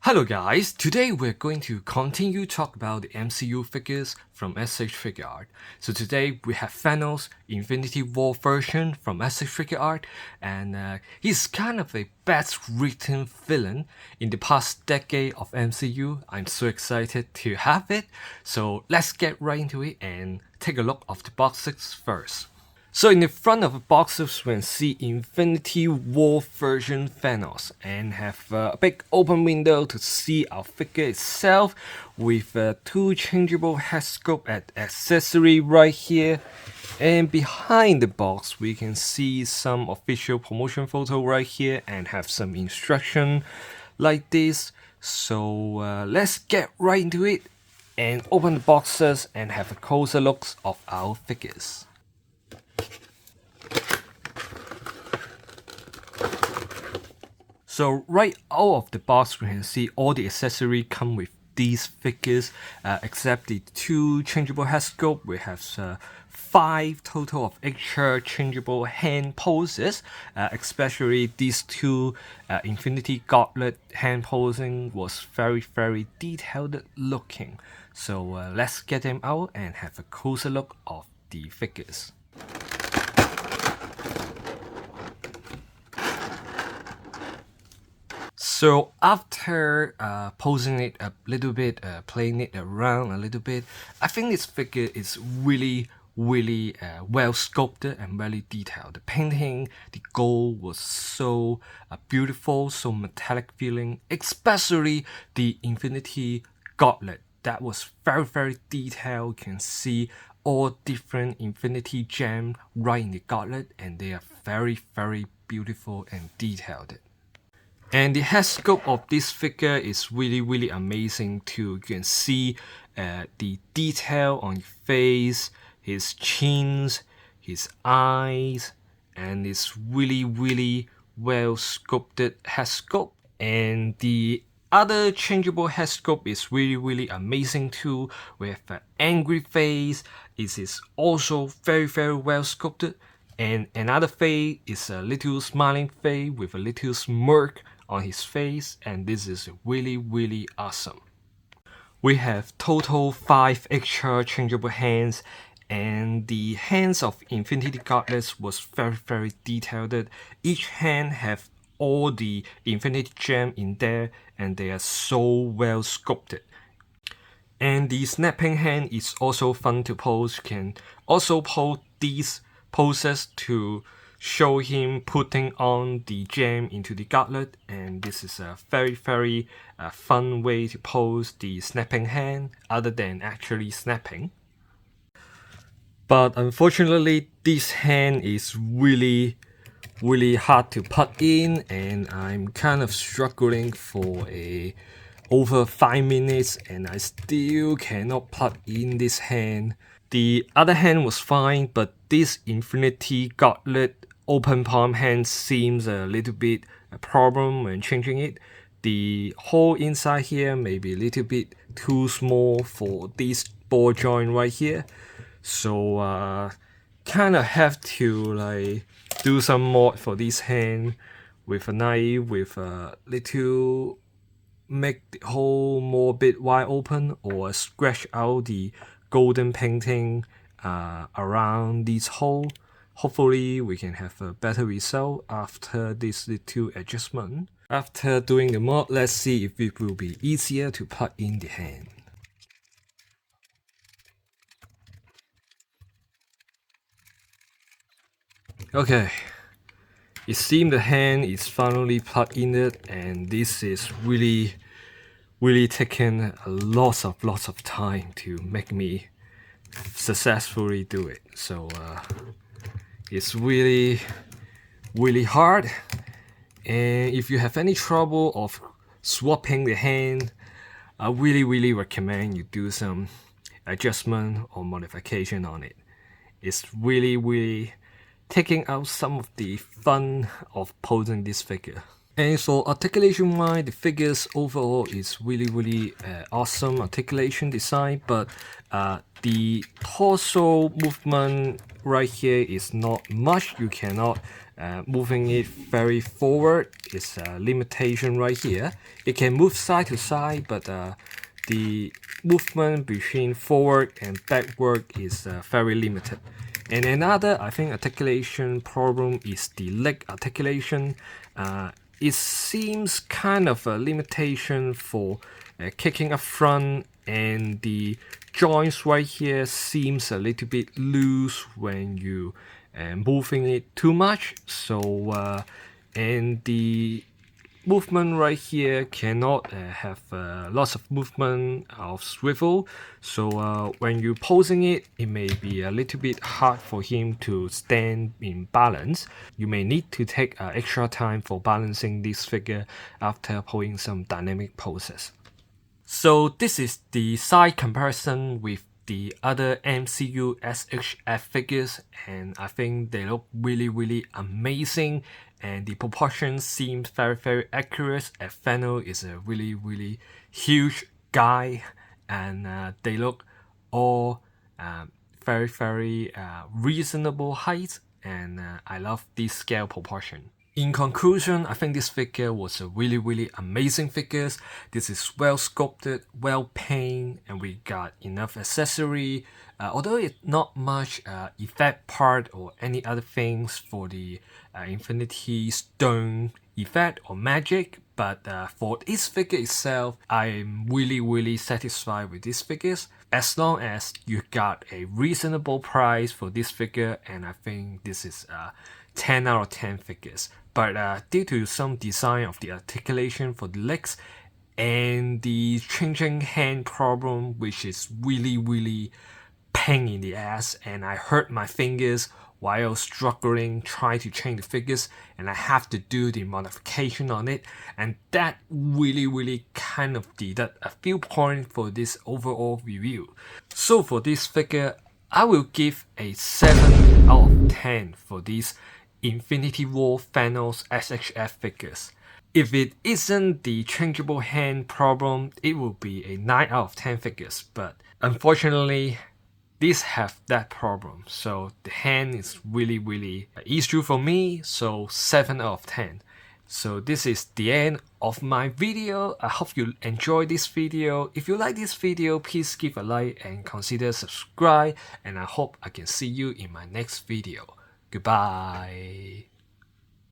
Hello guys, today we're going to continue talk about the MCU figures from S.H.Figuart. So today we have Thanos Infinity War version from S.H.Figuart, and he's kind of a best written villain in the past decade of MCU. I'm so excited to have it, so let's get right into it and take a look of the boxes first. So in the front of the boxes, we can see Infinity War version Thanos and have a big open window to see our figure itself with two changeable head sculpt and accessory right here. And behind the box, we can see some official promotion photo right here and have some instruction like this. So let's get right into it and open the boxes and have a closer look of our figures. So right out of the box, we can see all the accessories come with these figures, except the two changeable head sculpt. We have 5 total of extra changeable hand poses, especially these two Infinity Gauntlet hand posing was very detailed looking. So let's get them out and have a closer look of the figures. So after posing it a little bit, playing it around a little bit, I think this figure is really well sculpted and very detailed. The painting, the gold was so beautiful, so metallic feeling, especially the Infinity Gauntlet. That was very detailed. You can see all different Infinity Gem right in the gauntlet, and they are very beautiful and detailed. And the head sculpt of this figure is really amazing too. You can see the detail on his face, his chins, his eyes, and it's really well sculpted head sculpt. And the other changeable head sculpt is really amazing too, with an angry face. It is also very well sculpted. And another face is a little smiling face with a little smirk on his face, and this is really awesome. We have total 5 extra changeable hands, and the hands of Infinity Gauntlets was very detailed. Each hand have all the Infinity Gem in there, and they are so well sculpted. And the snapping hand is also fun to pose. You can also pose these poses to show him putting on the gem into the gauntlet, and this is a very fun way to pose the snapping hand other than actually snapping. But unfortunately, this hand is really hard to put in, and I'm kind of struggling for over 5 minutes, and I still cannot put in this hand. The other hand was fine, but this Infinity Gauntlet open palm hand seems a little bit a problem when changing it. The hole inside here may be a little bit too small for this ball joint right here. So kind of have to do some mod for this hand with a knife with a little make the hole more bit wide open, or scratch out the golden painting around this hole. Hopefully we can have a better result after this little adjustment. After doing the mod, let's see if it will be easier to plug in the hand. Okay, it seems the hand is finally plugged in it, and this is really taking a lots of time to make me successfully do it. So it's really hard, and if you have any trouble of swapping the hand, I really recommend you do some adjustment or modification on it. It's really taking out some of the fun of posing this figure. And so articulation wise, the figures overall is really awesome articulation design, but the torso movement right here is not much. You cannot moving it very forward is a limitation right here. It can move side to side, but the movement between forward and backward is very limited. And another, I think, articulation problem is the leg articulation. It seems kind of a limitation for kicking up front, and the joints right here seems a little bit loose when you moving it too much. So and the movement right here cannot have lots of movement of swivel, so when you're posing it, it may be a little bit hard for him to stand in balance. You may need to take extra time for balancing this figure after pulling some dynamic poses. So this is the side comparison with the other MCU S.H.F figures, and I think they look really amazing, and the proportions seem very accurate, as Thanos is a really huge guy, and they look all very reasonable height, and I love this scale proportion. In conclusion, I think this figure was a really amazing figure. This is well sculpted, well painted, and we got enough accessory. Although it's not much effect part or any other things for the Infinity Stone effect or magic, but for this figure itself, I'm really satisfied with these figures. As long as you got a reasonable price for this figure, and I think this is 10 out of 10 figures. But due to some design of the articulation for the legs and the changing hand problem, which is really pain in the ass, and I hurt my fingers while struggling trying to change the figures, and I have to do the modification on it, and that really kind of deduct a few points for this overall review. So for this figure, I will give a 7 out of 10 for these Infinity War Thanos S.H.F figures. If it isn't the changeable hand problem, it will be a 9 out of 10 figures, but unfortunately, these have that problem, so the hand is really issue for me, so 7 out of 10. So this is the end of my video. I hope you enjoyed this video. If you like this video, please give a like and consider subscribe, and I hope I can see you in my next video. Goodbye.